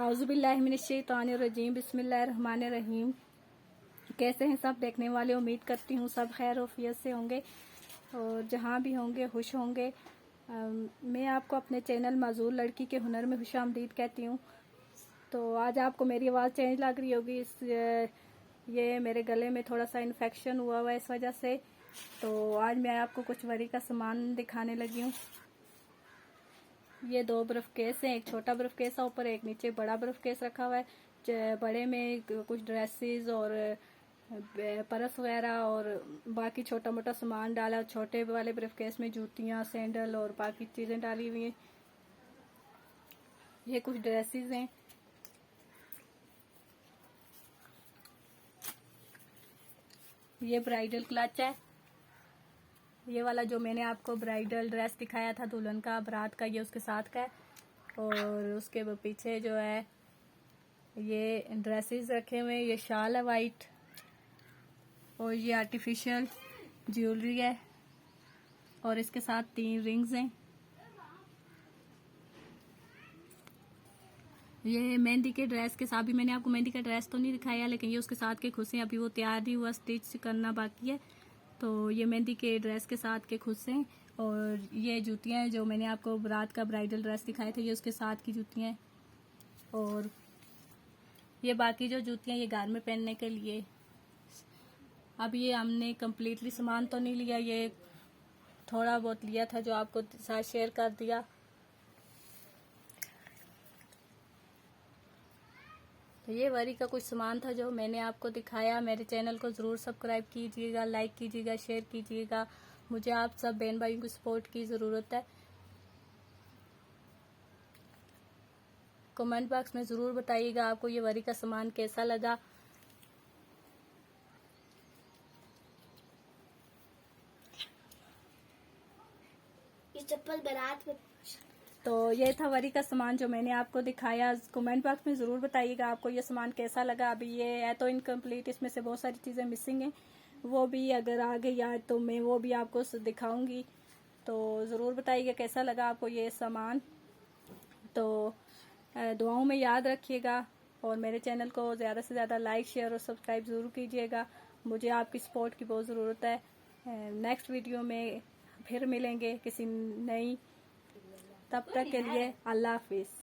औज़ु बिल्लाहि मिनश्शैतानिर्रजीम बिस्मिल्लाहिर्रहमानिर्रहीम। कैसे हैं सब देखने वाले? उम्मीद करती हूँ सब खैर वफियत से होंगे और जहाँ भी होंगे खुश होंगे। मैं आपको अपने चैनल माज़ूर लड़की के हुनर में खुशामदीद कहती हूँ। तो आज आपको मेरी आवाज़ चेंज लग रही होगी, ये मेरे गले में थोड़ा सा इन्फेक्शन हुआ है इस वजह से। तो आज मैं आपको कुछ वरी का सामान दिखाने लगी हूँ। ये दो बर्फ केस हैं, एक छोटा बर्फ केस है ऊपर, एक नीचे बड़ा बर्फ केस रखा हुआ है। बड़े में कुछ ड्रेसेस और पर्स वगैरह और बाकी छोटा मोटा सामान डाला। छोटे वाले बर्फ केस में जूतियाँ, सैंडल और बाकी चीज़ें डाली हुई हैं। ये कुछ ड्रेसेस हैं। ये ब्राइडल क्लच है। ये वाला जो मैंने आपको ब्राइडल ड्रेस दिखाया था दुल्हन का, बारात का, ये उसके साथ का है। और उसके पीछे जो है ये ड्रेसेस रखे हुए हैं। ये शाल है वाइट और ये आर्टिफिशियल ज्वेलरी है और इसके साथ 3 रिंग्स हैं। ये मेहंदी के ड्रेस के साथ भी मैंने आपको मेहंदी का ड्रेस तो नहीं दिखाया, लेकिन ये उसके साथ के खुसे अभी वो तैयार नहीं हुआ, स्टिच करना बाकी है। तो ये मेहंदी के ड्रेस के साथ के खुसे हैं। और ये जूतियाँ हैं जो मैंने आपको बारात का ब्राइडल ड्रेस दिखाए थे, ये उसके साथ की जूतियाँ हैं। और ये बाकी जो जूतियाँ ये घर में पहनने के लिए। अब ये हमने कम्प्लीटली सामान तो नहीं लिया, ये थोड़ा बहुत लिया था जो आपको साथ शेयर कर दिया। तो ये वरी का कुछ सामान था जो मैंने आपको दिखाया। मेरे चैनल को ज़रूर सब्सक्राइब कीजिएगा, लाइक कीजिएगा, शेयर कीजिएगा। मुझे आप सब बहन भाइयों की सपोर्ट की ज़रूरत है। कमेंट बॉक्स में ज़रूर बताइएगा आपको ये वरी का सामान कैसा लगा। ये चप्पल बारात में। तो ये था वरी का सामान जो मैंने आपको दिखाया। कमेंट बॉक्स में ज़रूर बताइएगा आपको ये सामान कैसा लगा। अभी ये है तो इनकम्प्लीट, इसमें से बहुत सारी चीज़ें मिसिंग हैं। वो भी अगर आ गई याद तो मैं वो भी आपको दिखाऊंगी। तो ज़रूर बताइएगा कैसा लगा आपको ये सामान। तो दुआओं में याद रखिएगा और मेरे चैनल को ज़्यादा से ज़्यादा लाइक, शेयर और सब्सक्राइब ज़रूर कीजिएगा। मुझे आपकी सपोर्ट की बहुत ज़रूरत है। नेक्स्ट वीडियो में फिर मिलेंगे किसी नई, तब तक के लिए अल्लाह हाफिज़।